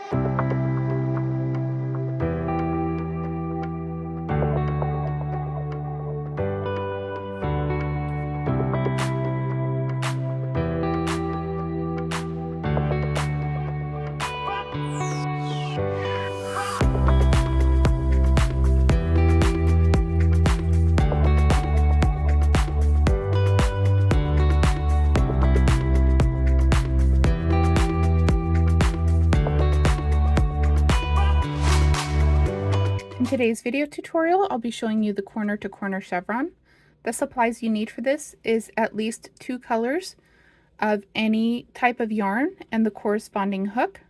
In today's video tutorial, I'll be showing you the corner to corner chevron. The supplies you need for this is at least 2 colors of any type of yarn and the corresponding hook.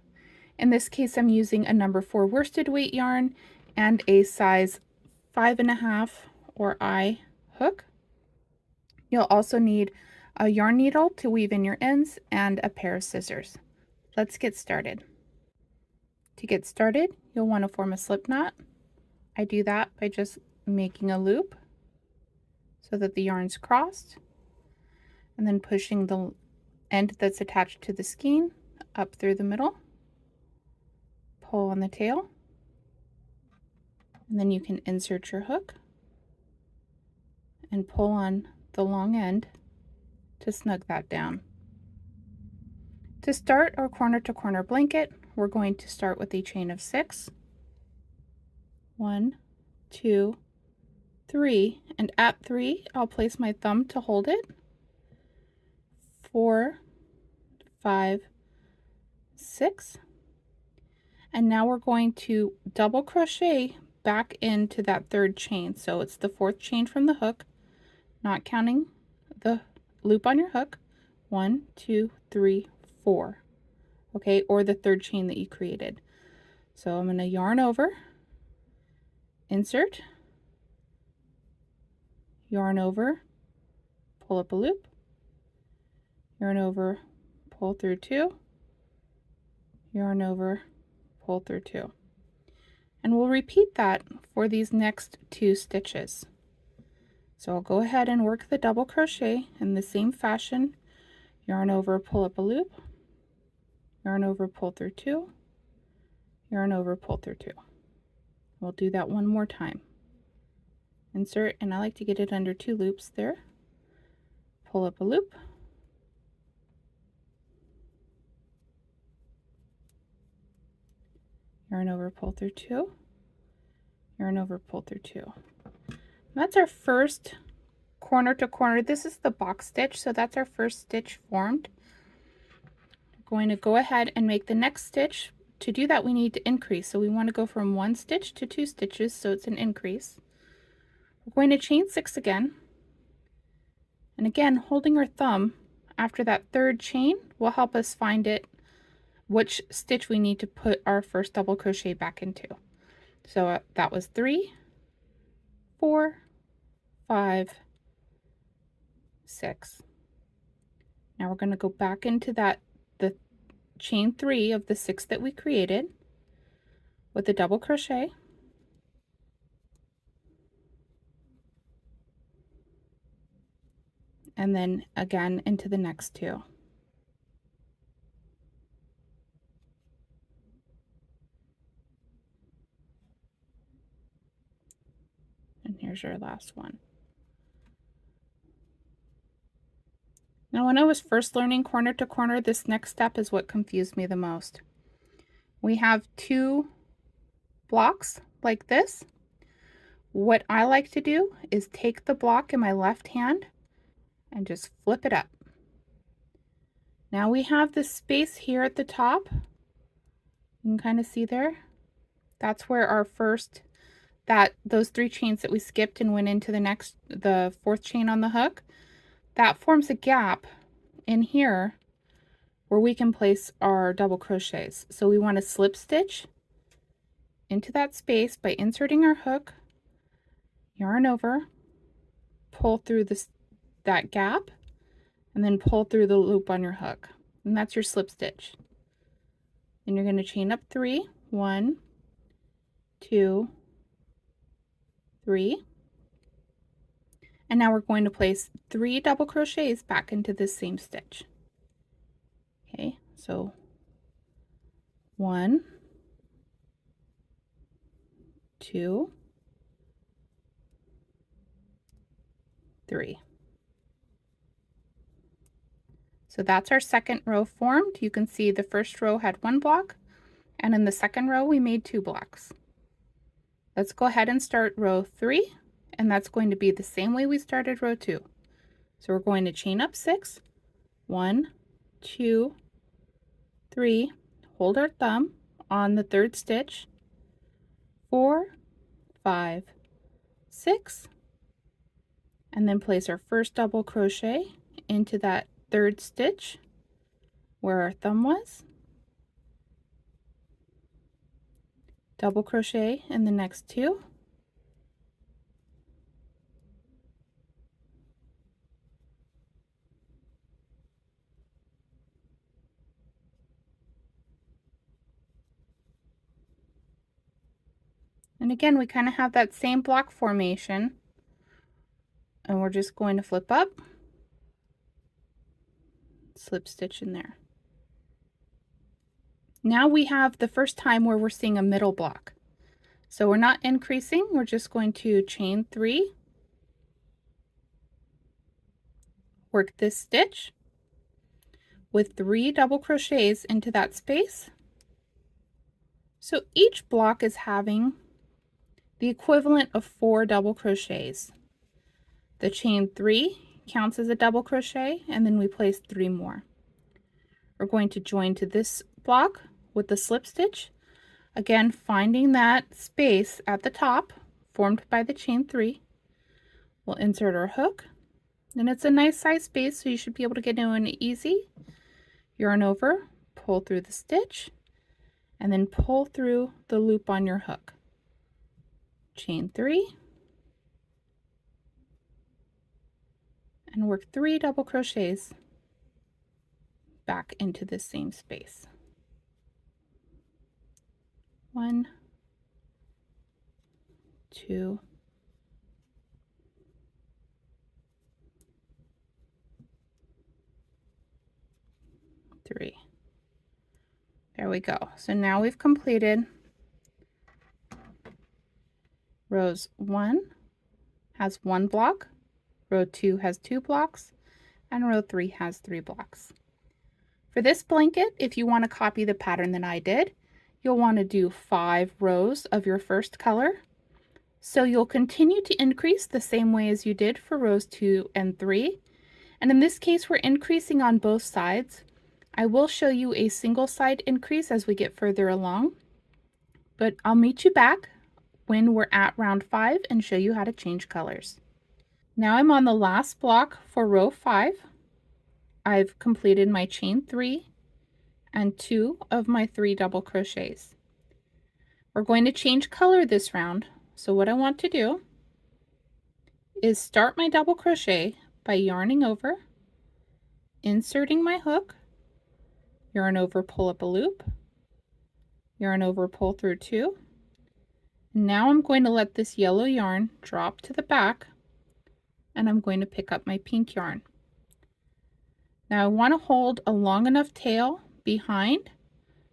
In this case, I'm using a number 4 worsted weight yarn and a size 5.5 or I hook. You'll also need a yarn needle to weave in your ends and a pair of scissors. Let's get started. To get started, you'll want to form a slip knot. I do that by just making a loop so that the yarn's crossed, and then pushing the end that's attached to the skein up through the middle, pull on the tail, and then you can insert your hook and pull on the long end to snug that down. To start our corner to corner blanket, we're going to start with a chain of 6. 1, 2, 3, and at 3 I'll place my thumb to hold it. 4, 5, 6, and now we're going to double crochet back into that 3rd chain. So it's the 4th chain from the hook, not counting the loop on your hook. 1, 2, 3, 4. Okay, or the 3rd chain that you created. So I'm going to yarn over, insert, yarn over, pull up a loop, yarn over, pull through 2, yarn over, pull through 2. And we'll repeat that for these next 2 stitches. So I'll go ahead and work the double crochet in the same fashion. Yarn over, pull up a loop, yarn over, pull through 2, yarn over, pull through 2. We'll do that one more time. Insert, and I like to get it under 2 loops there. Pull up a loop, yarn over, pull through 2, yarn over, pull through 2. And that's our first corner to corner. This is the box stitch, so that's our first stitch formed. We're going to go ahead and make the next stitch. To do that, we need to increase, so we want to go from 1 stitch to 2 stitches, so it's an increase. We're going to chain 6 again, and again holding our thumb after that 3rd chain will help us find which stitch we need to put our first double crochet back into. So that was 3, 4, 5, 6. Now we're going to go back into the chain 3 of the 6 that we created with a double crochet, and then again into the next 2. And here's your last one. Now, when I was first learning corner to corner, this next step is what confused me the most. We have 2 blocks like this. What I like to do is take the block in my left hand and just flip it up. Now we have this space here at the top. You can kind of see there. That's where our those 3 chains that we skipped and went into the 4th chain on the hook, that forms a gap in here where we can place our double crochets. So we want to slip stitch into that space by inserting our hook, yarn over, pull through that gap, and then pull through the loop on your hook. And that's your slip stitch. Then you're going to chain up 3, 1, 2, 3. And now we're going to place 3 double crochets back into this same stitch. Okay, so 1, 2, 3. So that's our second row formed. You can see the first row had 1 block, and in the second row we made 2 blocks. Let's go ahead and start row 3, and that's going to be the same way we started row 2. So we're going to chain up 6, 1, 2, 3, hold our thumb on the third stitch, 4, 5, 6, and then place our first double crochet into that third stitch where our thumb was, double crochet in the next 2, and again we kind of have that same block formation, and we're just going to flip up, slip stitch in there. Now we have the first time where we're seeing a middle block. So we're not increasing, we're just going to chain 3, work this stitch with 3 double crochets into that space. So each block is having the equivalent of 4 double crochets. The chain 3 counts as a double crochet, and then we place 3 more. We're going to join to this block with the slip stitch, again finding that space at the top formed by the chain 3. We'll insert our hook, and it's a nice size space, so you should be able to get in it easy. Yarn over, pull through the stitch, and then pull through the loop on your hook. Chain 3 and work 3 double crochets back into the same space. 1, 2, 3. There we go. So now we've completed rows 1 has 1 block, row 2 has 2 blocks, and row 3 has 3 blocks. For this blanket, if you want to copy the pattern that I did, you'll want to do 5 rows of your first color. So you'll continue to increase the same way as you did for rows 2 and 3. And in this case, we're increasing on both sides. I will show you a single side increase as we get further along, but I'll meet you back when we're at round 5 and show you how to change colors. Now I'm on the last block for row 5. I've completed my chain 3 and 2 of my 3 double crochets. We're going to change color this round, so what I want to do is start my double crochet by yarning over, inserting my hook, yarn over, pull up a loop, yarn over, pull through 2. Now I'm going to let this yellow yarn drop to the back, and I'm going to pick up my pink yarn. Now I want to hold a long enough tail behind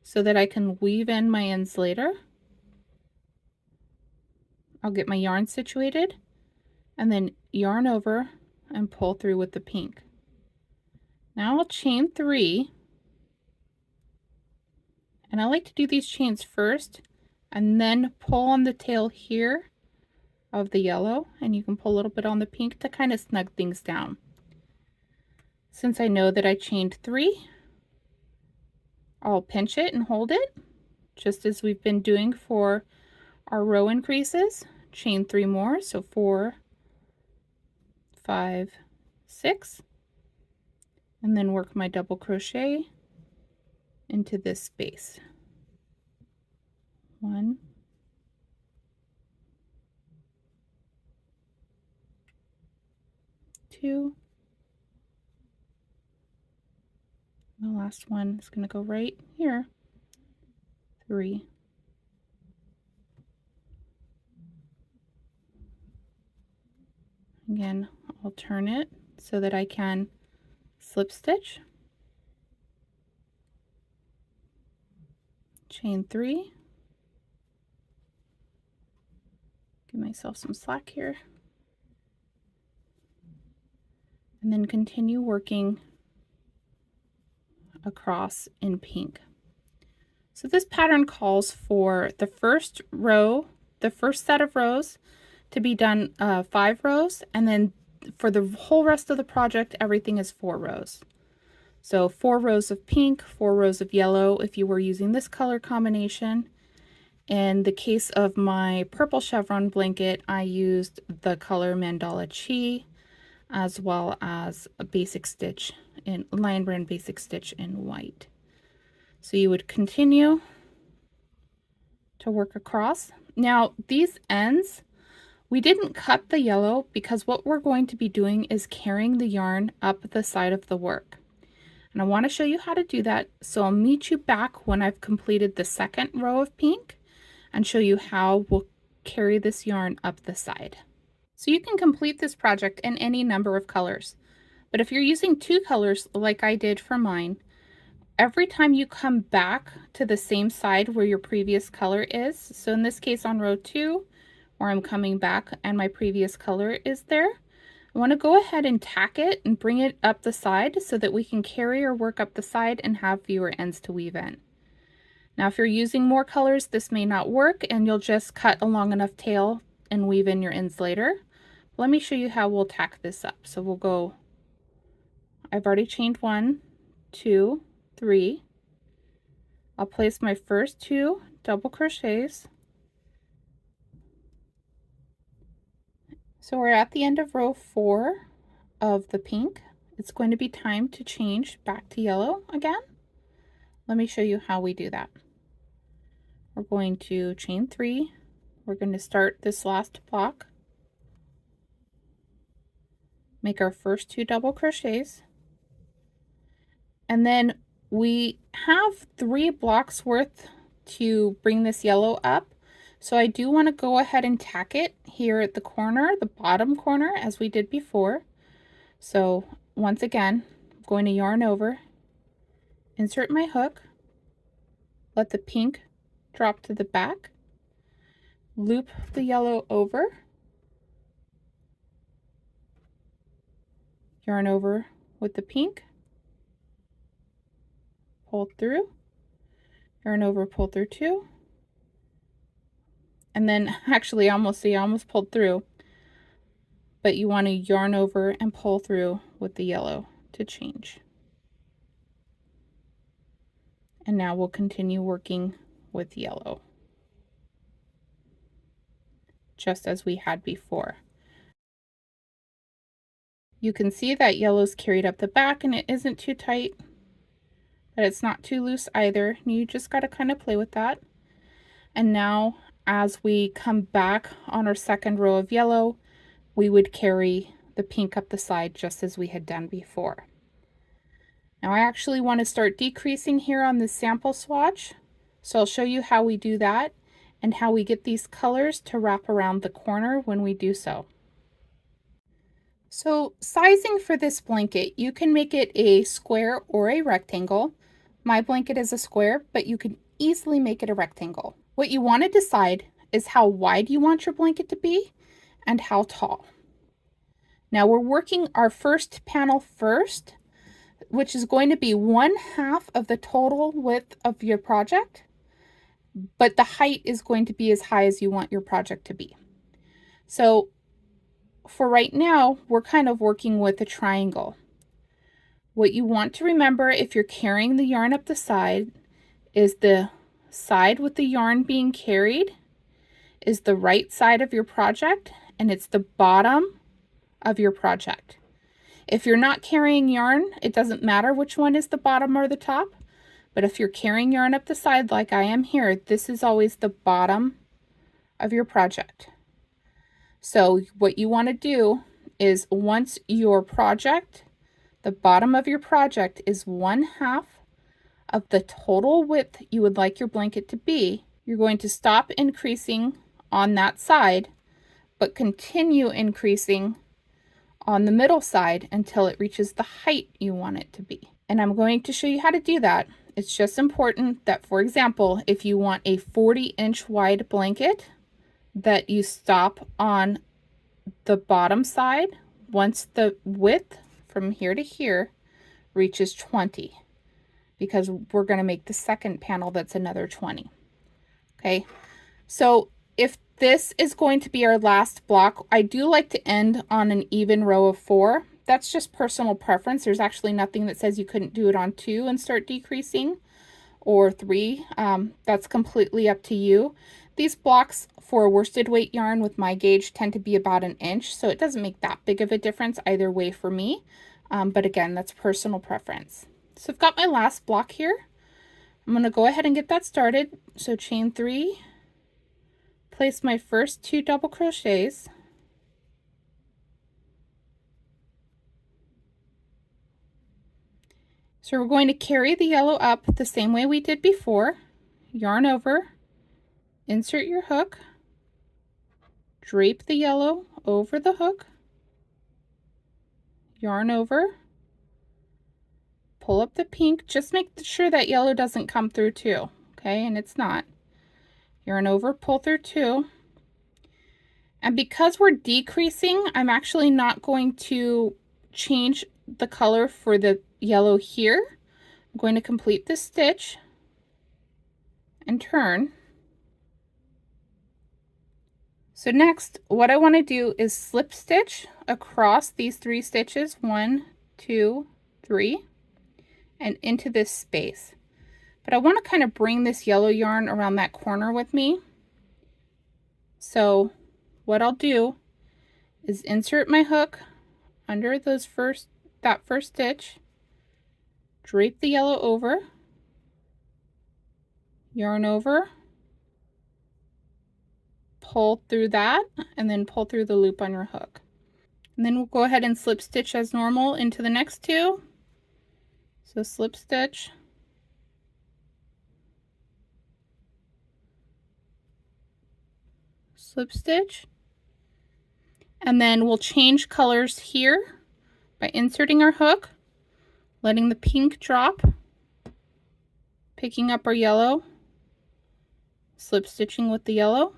so that I can weave in my ends later. I'll get my yarn situated and then yarn over and pull through with the pink. Now I'll chain 3, and I like to do these chains first and then pull on the tail here of the yellow, and you can pull a little bit on the pink to kind of snug things down. Since I know that I chained 3, I'll pinch it and hold it just as we've been doing for our row increases. Chain 3 more, so 4, 5, 6, and then work my double crochet into this space. 1, 2, the last one is going to go right here, 3, again I'll turn it so that I can slip stitch, chain 3, Give myself some slack here. And then continue working across in pink. So this pattern calls for the first row, the first set of rows to be done 5 rows, and then for the whole rest of the project, everything is 4 rows. So 4 rows of pink, 4 rows of yellow if you were using this color combination. In the case of my purple chevron blanket, I used the color Mandala Chi, as well as a basic stitch in Lion Brand basic stitch in white. So you would continue to work across. Now these ends, we didn't cut the yellow because what we're going to be doing is carrying the yarn up the side of the work. And I want to show you how to do that. So I'll meet you back when I've completed the second row of pink and show you how we'll carry this yarn up the side. So you can complete this project in any number of colors. But if you're using 2 colors like I did for mine, every time you come back to the same side where your previous color is, so in this case on row 2, where I'm coming back and my previous color is there, I want to go ahead and tack it and bring it up the side so that we can carry our work up the side and have fewer ends to weave in. Now if you're using more colors, this may not work and you'll just cut a long enough tail and weave in your ends later. Let me show you how we'll tack this up. So we'll go, I've already chained 1, 2, 3. I'll place my first 2 double crochets. So we're at the end of row 4 of the pink. It's going to be time to change back to yellow again. Let me show you how we do that. We're going to chain 3. We're going to start this last block, make our first 2 double crochets, and then we have 3 blocks worth to bring this yellow up. So I do want to go ahead and tack it here at the corner, the bottom corner, as we did before. So once again, I'm going to yarn over, insert my hook, let the pink drop to the back, loop the yellow over, yarn over with the pink, pull through, yarn over, pull through 2, and then actually I almost pulled through, but you want to yarn over and pull through with the yellow to change. And now we'll continue working with yellow, just as we had before. You can see that yellow's carried up the back and it isn't too tight, but it's not too loose either. You just got to kind of play with that. And now as we come back on our second row of yellow, we would carry the pink up the side just as we had done before. Now I actually want to start decreasing here on this sample swatch, so I'll show you how we do that and how we get these colors to wrap around the corner when we do so. So sizing for this blanket, you can make it a square or a rectangle. My blanket is a square, but you can easily make it a rectangle. What you want to decide is how wide you want your blanket to be and how tall. Now we're working our first panel first, which is going to be 1/2 of the total width of your project, but the height is going to be as high as you want your project to be. So for right now, we're kind of working with a triangle. What you want to remember if you're carrying the yarn up the side is the side with the yarn being carried is the right side of your project, and it's the bottom of your project. If you're not carrying yarn, it doesn't matter which one is the bottom or the top, but if you're carrying yarn up the side like I am here, this is always the bottom of your project. So what you want to do is once your project, the bottom of your project is 1/2 of the total width you would like your blanket to be, you're going to stop increasing on that side, but continue increasing on the middle side until it reaches the height you want it to be. And I'm going to show you how to do that. It's just important that, for example, if you want a 40-inch wide blanket, that you stop on the bottom side once the width from here to here reaches 20, because we're going to make the second panel that's another 20. Okay, so if this is going to be our last block, I do like to end on an even row of 4. That's just personal preference. There's actually nothing that says you couldn't do it on 2 and start decreasing, or 3. That's completely up to you. These blocks for worsted weight yarn with my gauge tend to be about 1 inch, so it doesn't make that big of a difference either way for me. But again, that's personal preference. So I've got my last block here. I'm going to go ahead and get that started. So chain 3, place my first 2 double crochets, so we're going to carry the yellow up the same way we did before. Yarn over, insert your hook, drape the yellow over the hook, yarn over, pull up the pink. Just make sure that yellow doesn't come through too, okay, and it's not. Yarn over, pull through 2. And because we're decreasing, I'm actually not going to change the color for the yellow here. I'm going to complete this stitch and turn. So next, what I want to do is slip stitch across these 3 stitches, 1, 2, 3, and into this space. But I want to kind of bring this yellow yarn around that corner with me. So what I'll do is insert my hook under that first stitch, drape the yellow over, yarn over, pull through that, and then pull through the loop on your hook. And then we'll go ahead and slip stitch as normal into the next 2. So slip stitch, slip stitch, and then we'll change colors here by inserting our hook, letting the pink drop, picking up our yellow, slip stitching with the yellow.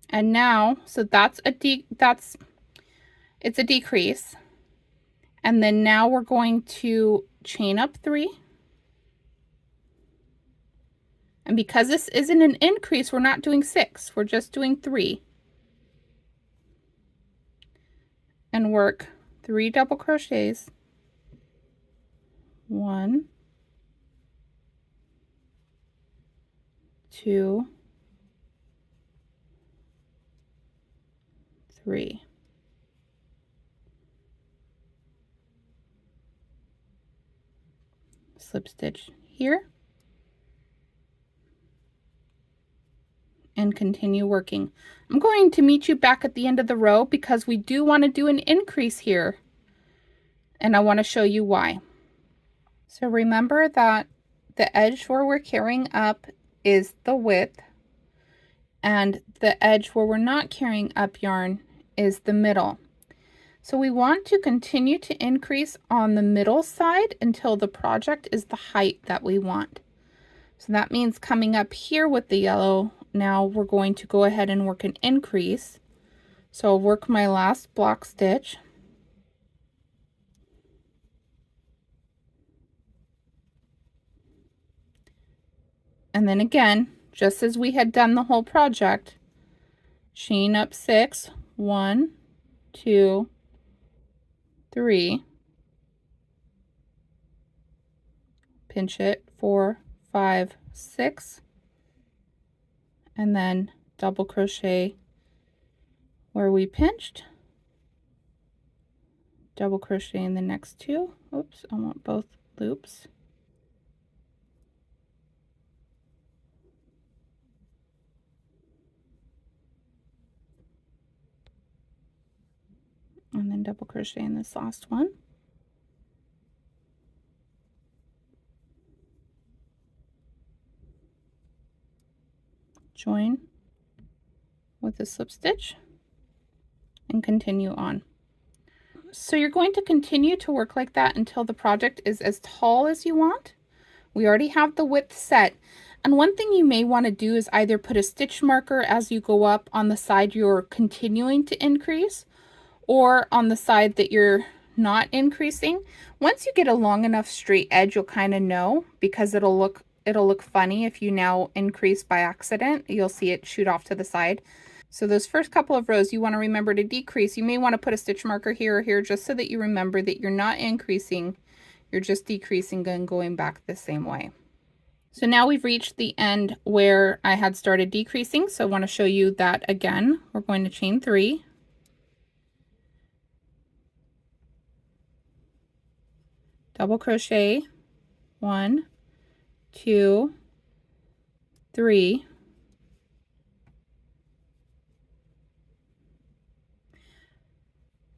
And now, so it's a decrease. And then now we're going to chain up 3. And because this isn't an increase, we're not doing 6, we're just doing 3. And work 3 double crochets. 1, 2, 3. Slip stitch here. And continue working. I'm going to meet you back at the end of the row because we do want to do an increase here. And I want to show you why. So remember that the edge where we're carrying up is the width, and the edge where we're not carrying up yarn is the middle. So we want to continue to increase on the middle side until the project is the height that we want. So that means coming up here with the yellow, now we're going to go ahead and work an increase. So I'll work my last block stitch. And then again, just as we had done the whole project, chain up 6, 1, 2, 3, pinch it, 4, 5, 6, and then double crochet where we pinched, double crochet in the next 2. Oops, I want both loops. And then double crochet in this last one. Join with a slip stitch and continue on. So you're going to continue to work like that until the project is as tall as you want. We already have the width set. And one thing you may want to do is either put a stitch marker as you go up on the side you're continuing to increase, or on the side that you're not increasing. Once you get a long enough straight edge, you'll kind of know, because it'll look funny if you now increase by accident. You'll see it shoot off to the side. So those first couple of rows, you want to remember to decrease. You may want to put a stitch marker here or here just so that you remember that you're not increasing, you're just decreasing and going back the same way. So now we've reached the end where I had started decreasing, so I want to show you that again. We're going to chain 3, double crochet, 1, 2, 3,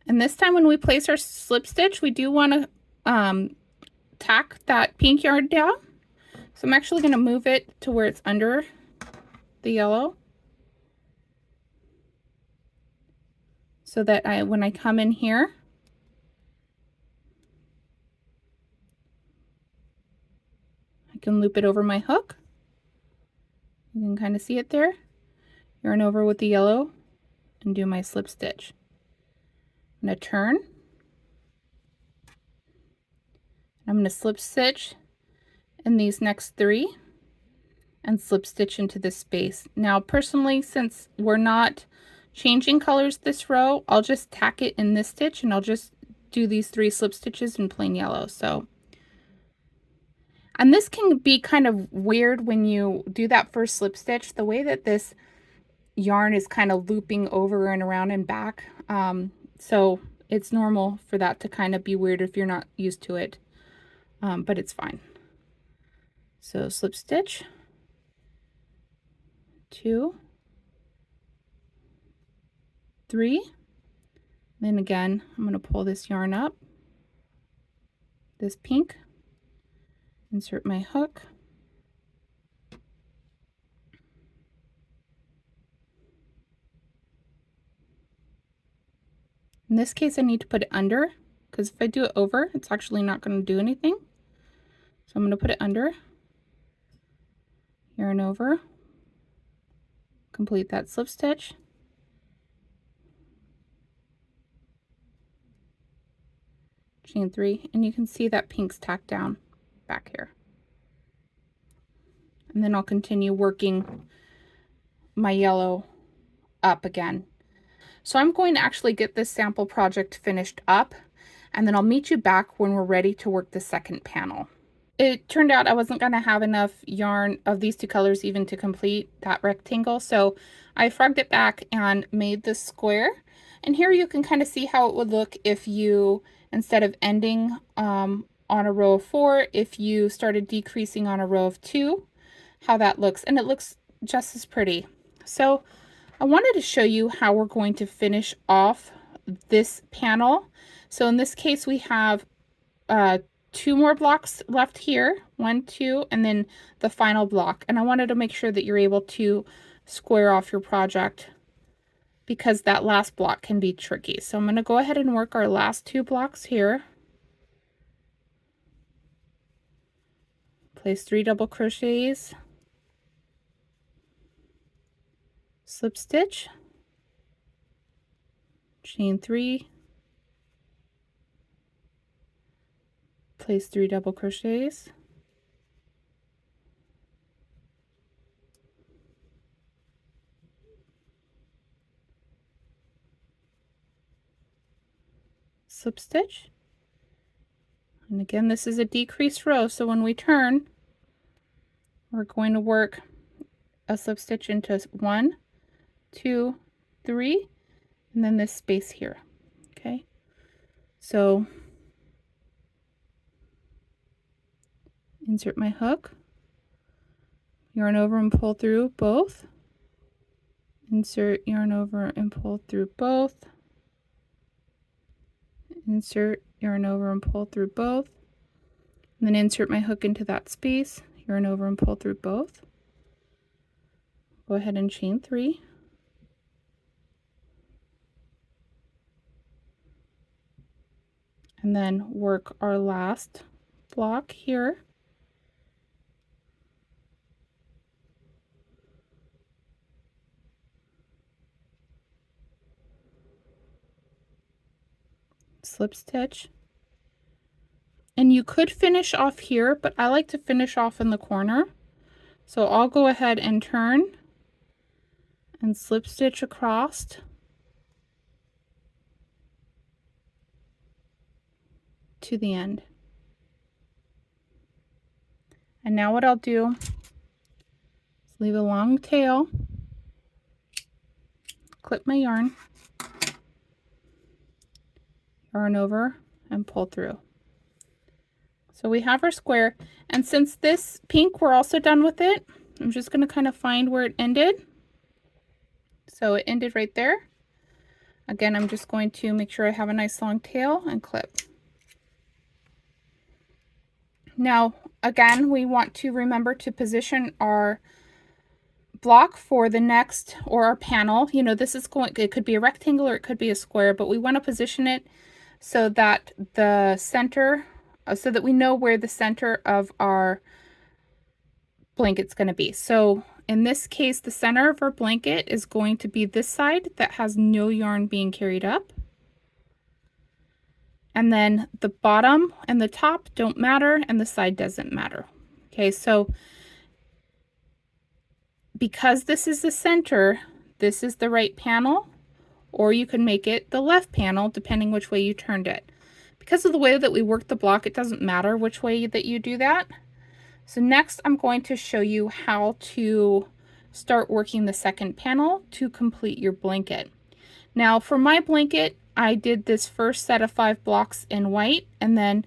and this time when we place our slip stitch, we do want to tack that pink yarn down. So I'm actually going to move it to where it's under the yellow, so that when I come in here, I can loop it over my hook. You can kind of see it there. Yarn over with the yellow and do my slip stitch. I'm going to turn. I'm going to slip stitch in these next 3 and slip stitch into this space. Now personally, since we're not changing colors this row, I'll just tack it in this stitch and I'll just do these 3 slip stitches in plain yellow. So, and this can be kind of weird when you do that first slip stitch, the way that this yarn is kind of looping over and around and back. So it's normal for that to kind of be weird if you're not used to it, but it's fine. So slip stitch, 2, 3, then again I'm going to pull this yarn up, this pink, insert my hook, in this case I need to put it under, because if I do it over, it's actually not going to do anything. So I'm going to put it under, yarn over, complete that slip stitch, chain 3, and you can see that pink's tacked down back here. And then I'll continue working my yellow up again. So I'm going to actually get this sample project finished up, and then I'll meet you back when we're ready to work the second panel. It turned out I wasn't going to have enough yarn of these 2 colors even to complete that rectangle, so I frogged it back and made this square. And here you can kind of see how it would look if you, instead of ending on a row of 4, if you started decreasing on a row of 2, how that looks, and it looks just as pretty. So I wanted to show you how we're going to finish off this panel. So in this case we have 2 more blocks left here, 1, 2, and then the final block. And I wanted to make sure that you're able to square off your project, because that last block can be tricky. So I'm going to go ahead and work our last 2 blocks here. Place 3 double crochets, slip stitch, chain 3, place 3 double crochets, slip stitch, and again this is a decreased row, so when we turn we're going to work a slip stitch into 1, 2, 3, and then this space here. Okay, so insert my hook, yarn over and pull through both, insert, yarn over and pull through both, insert, yarn over and pull through both, and then insert my hook into that space, yarn over and pull through both. Go ahead and chain 3, and then work our last block here, slip stitch. And you could finish off here, but I like to finish off in the corner. So I'll go ahead and turn and slip stitch across to the end. And now what I'll do is leave a long tail, clip my yarn over, and pull through. So we have our square, and since this pink we're also done with it, I'm just going to kind of find where it ended. So it ended right there. Again, I'm just going to make sure I have a nice long tail and clip. Now again, we want to remember to position our block for the next, or our panel. You know, this is going, it could be a rectangle or it could be a square, but we want to position it so that the center, so that we know where the center of our blanket's going to be. So in this case, the center of our blanket is going to be this side that has no yarn being carried up. And then the bottom and the top don't matter, and the side doesn't matter. Okay, so because this is the center, this is the right panel, or you can make it the left panel depending which way you turned it. Because of the way that we work the block, it doesn't matter which way that you do that. So next I'm going to show you how to start working the second panel to complete your blanket. Now for my blanket, I did this first set of 5 blocks in white, and then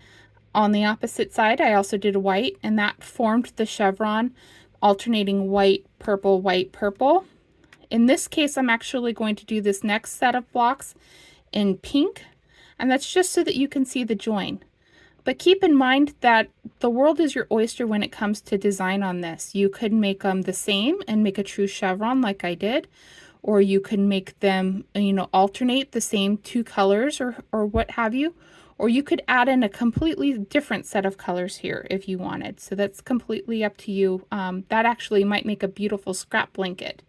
on the opposite side I also did white, and that formed the chevron, alternating white, purple, white, purple. In this case, I'm actually going to do this next set of blocks in pink, and that's just so that you can see the join. But keep in mind that the world is your oyster when it comes to design on this. You could make them the same and make a true chevron like I did, or you can make them, you know, alternate the same 2 colors or what have you, or you could add in a completely different set of colors here if you wanted. So that's completely up to you. That actually might make a beautiful scrap blanket.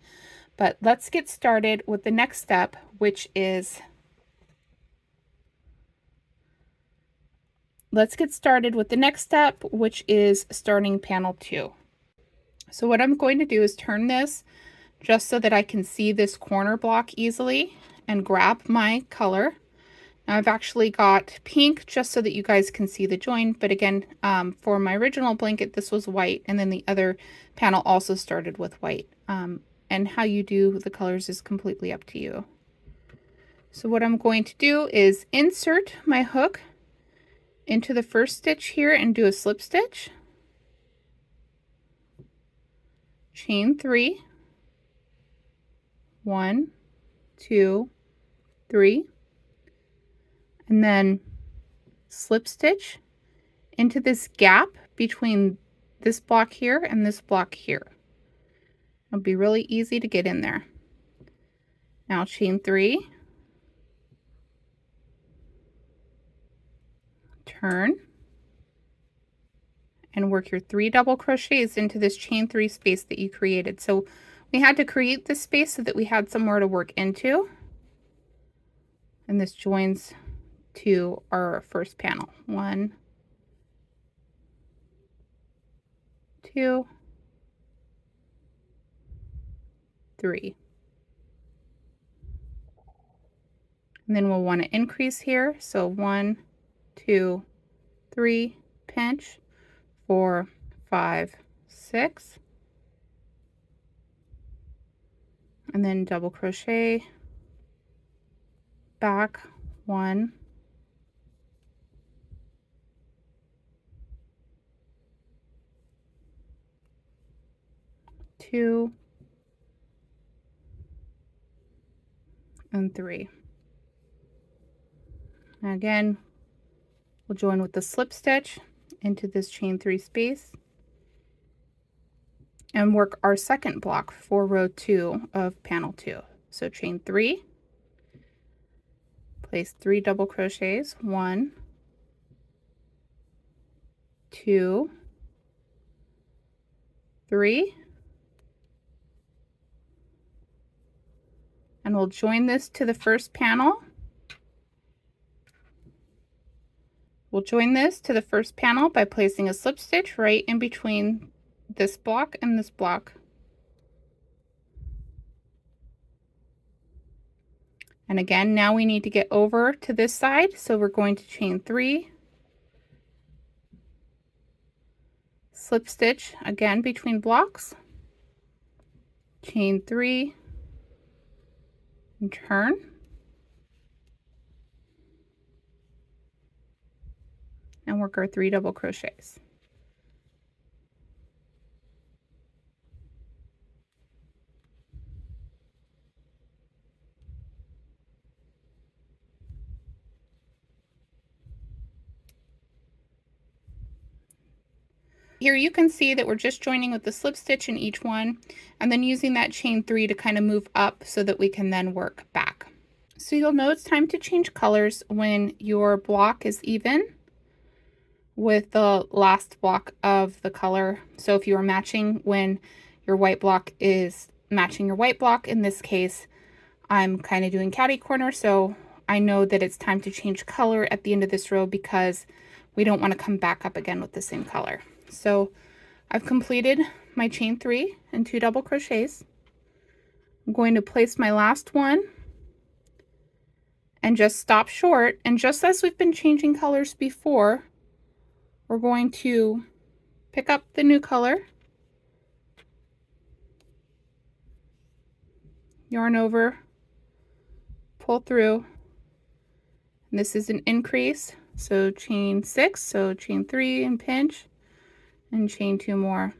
But let's get started with the next step, which is starting panel 2. So what I'm going to do is turn this just so that I can see this corner block easily and grab my color. Now I've actually got pink just so that you guys can see the join, but again, for my original blanket this was white, and then the other panel also started with white. And how you do the colors is completely up to you. So what I'm going to do is insert my hook into the first stitch here and do a slip stitch, chain 3, 1, 2, 3, and then slip stitch into this gap between this block here and this block here. It'll be really easy to get in there. Now chain 3, turn, and work your 3 double crochets into this chain 3 space that you created. So we had to create this space so that we had somewhere to work into, and this joins to our first panel. 1, 2, 3. And then we'll want to increase here. So 1, 2, 3, pinch, 4, 5, 6, and then double crochet back 1, 2, and 3. And again, we'll join with the slip stitch into this chain 3 space and work our second block for row 2 of panel 2. So chain 3, place 3 double crochets, 1, 2, 3, and we'll join this to the first panel We'll join this to the first panel by placing a slip stitch right in between this block and this block. And again, now we need to get over to this side, so we're going to chain 3, slip stitch again between blocks, chain 3, and turn. And work our 3 double crochets. Here you can see that we're just joining with the slip stitch in each one and then using that chain 3 to kind of move up so that we can then work back. So you'll know it's time to change colors when your block is even with the last block of the color. So if you are matching when your white block is matching your white block, in this case I'm kind of doing catty corner, so I know that it's time to change color at the end of this row because we don't want to come back up again with the same color. So I've completed my chain 3 and 2 double crochets. I'm going to place my last one and just stop short, and just as we've been changing colors before, we're going to pick up the new color, yarn over, pull through, and this is an increase, so chain 6, so chain 3 and pinch, and chain 2 more,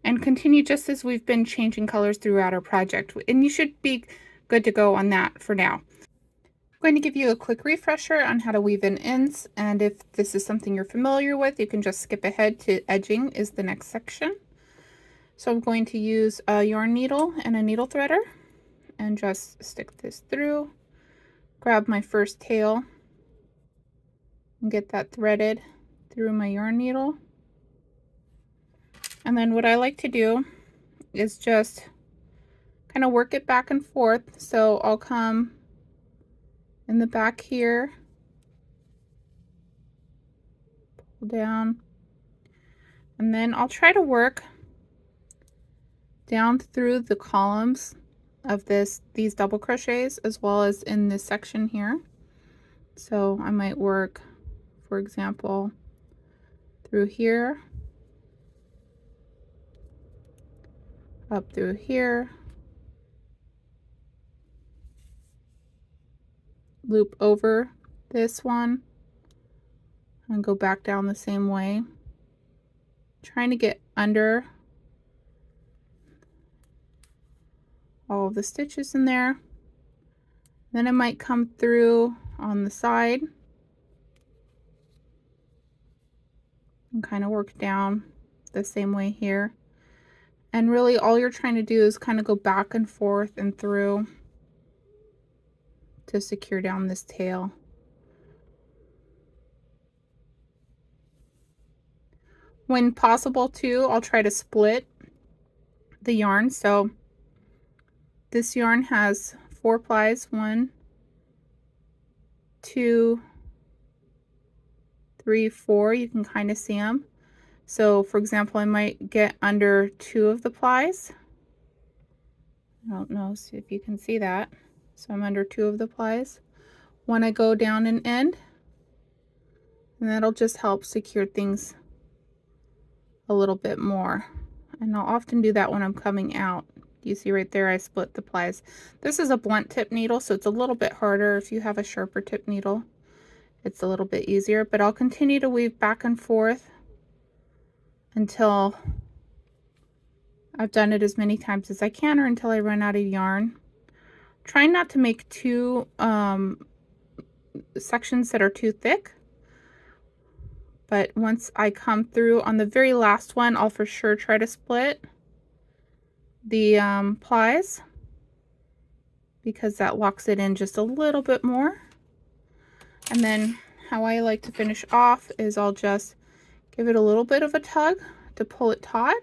and continue just as we've been changing colors throughout our project, and you should be good to go on that for now. I'm going to give you a quick refresher on how to weave in ends, and if this is something you're familiar with, you can just skip ahead to edging is the next section. So I'm going to use a yarn needle and a needle threader and just stick this through, grab my first tail and get that threaded through my yarn needle. And then what I like to do is just kind of work it back and forth. So I'll come in the back here, pull down, and then I'll try to work down through the columns of these double crochets as well as in this section here. So I might work, for example, through here, up through here, loop over this one, and go back down the same way, trying to get under all of the stitches in there. Then I might come through on the side and kind of work down the same way here. And really all you're trying to do is kind of go back and forth and through to secure down this tail. When possible too, I'll try to split the yarn. So this yarn has 4 plies, 1, 2, 3, 4. You can kind of see them. So for example, I might get under 2 of the plies. I don't know if you can see that. So I'm under 2 of the plies when I go down and end, and that'll just help secure things a little bit more. And I'll often do that when I'm coming out. You see right there I split the plies. This is a blunt tip needle, so it's a little bit harder. If you have a sharper tip needle, it's a little bit easier, but I'll continue to weave back and forth until I've done it as many times as I can, or until I run out of yarn. Try not to make two sections that are too thick, but once I come through on the very last one, I'll for sure try to split the plies because that locks it in just a little bit more. And then how I like to finish off is I'll just give it a little bit of a tug to pull it taut,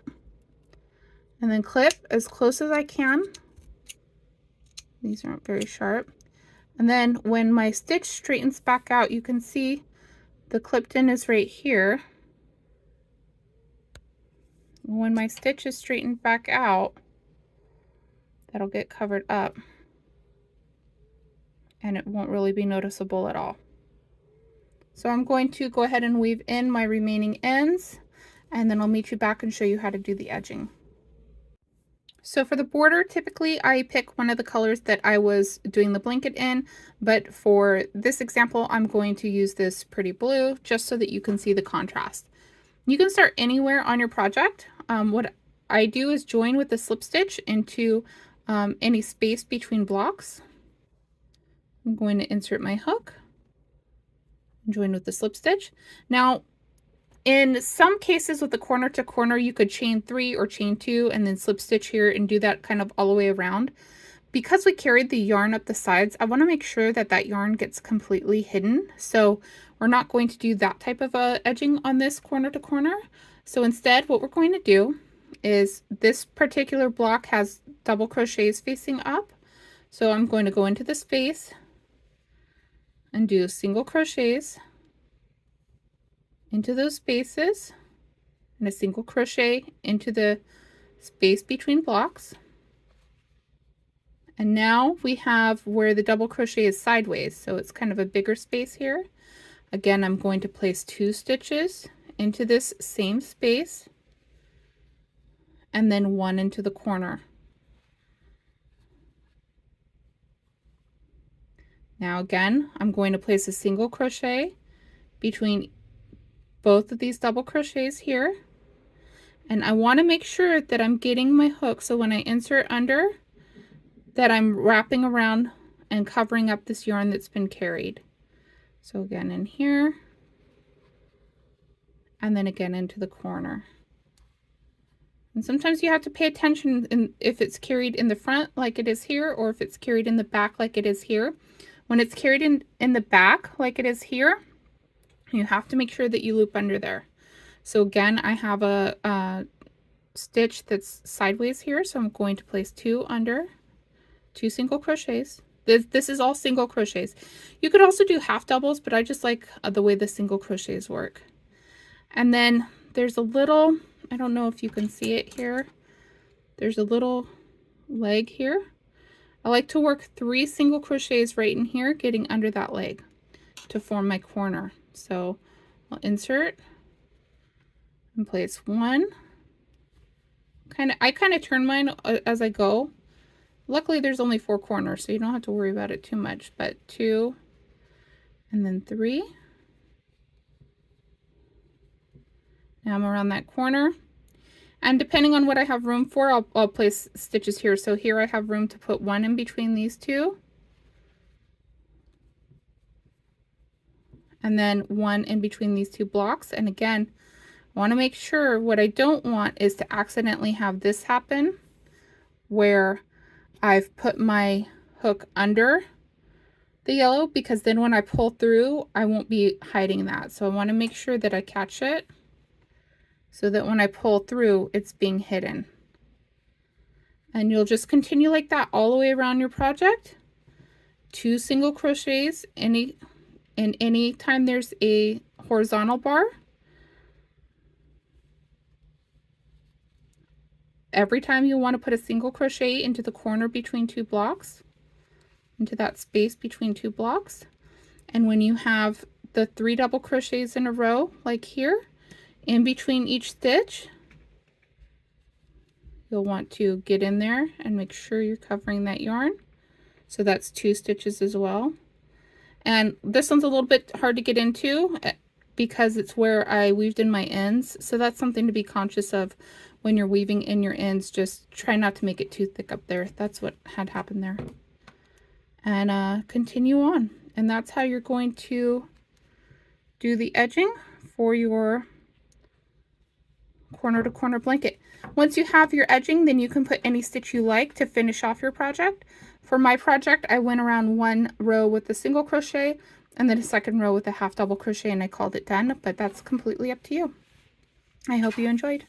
and then clip as close as I can. These aren't very sharp. And then when my stitch straightens back out, you can see the clipped in is right here. When my stitch is straightened back out, that'll get covered up and it won't really be noticeable at all. So I'm going to go ahead and weave in my remaining ends, and then I'll meet you back and show you how to do the edging. So for the border, typically I pick one of the colors that I was doing the blanket in, but for this example, I'm going to use this pretty blue just so that you can see the contrast. You can start anywhere on your project. What I do is join with the slip stitch into any space between blocks. I'm going to insert my hook, join with the slip stitch. Now, in some cases with the corner to corner, you could chain 3 or chain 2 and then slip stitch here and do that kind of all the way around. Because we carried the yarn up the sides, I want to make sure that that yarn gets completely hidden. So we're not going to do that type of edging on this corner to corner. So instead, what we're going to do is this particular block has double crochets facing up. So I'm going to go into the space and do single crochets into those spaces and a single crochet into the space between blocks. And now we have where the double crochet is sideways, so it's kind of a bigger space here. Again, I'm going to place 2 stitches into this same space and then 1 into the corner. Now again, I'm going to place a single crochet between both of these double crochets here, and I want to make sure that I'm getting my hook so when I insert under that I'm wrapping around and covering up this yarn that's been carried. So again in here and then again into the corner. And sometimes you have to pay attention if it's carried in the front like it is here or if it's carried in the back like it is here. When it's carried in the back like it is here, you have to make sure that you loop under there. So again, I have a stitch that's sideways here, so I'm going to place 2 under, 2 single crochets. This is all single crochets. You could also do half doubles, but I just like the way the single crochets work. And then there's a little, I don't know if you can see it here, there's a little leg here. I like to work 3 single crochets right in here, getting under that leg to form my corner. So I'll insert and place 1. I kind of turn mine as I go. Luckily there's only 4 corners, so you don't have to worry about it too much, but 2 and then 3. Now I'm around that corner, and depending on what I have room for, I'll place stitches here. So here I have room to put 1 in between these 2, and then 1 in between these 2 blocks. And again, I want to make sure, what I don't want is to accidentally have this happen where I've put my hook under the yellow, because then when I pull through, I won't be hiding that. So I want to make sure that I catch it so that when I pull through, it's being hidden. And you'll just continue like that all the way around your project. 2 single crochets any time there's a horizontal bar. Every time you want to put a single crochet into the corner between 2 blocks, into that space between 2 blocks. And when you have the 3 double crochets in a row, like here, in between each stitch, you'll want to get in there and make sure you're covering that yarn. So that's 2 stitches as well. And this one's a little bit hard to get into because it's where I weaved in my ends. So that's something to be conscious of when you're weaving in your ends. Just try not to make it too thick up there. That's what had happened there. And continue on. And that's how you're going to do the edging for your corner to corner blanket. Once you have your edging, then you can put any stitch you like to finish off your project. For my project, I went around 1 row with a single crochet and then a 2nd row with a half double crochet, and I called it done, but that's completely up to you. I hope you enjoyed.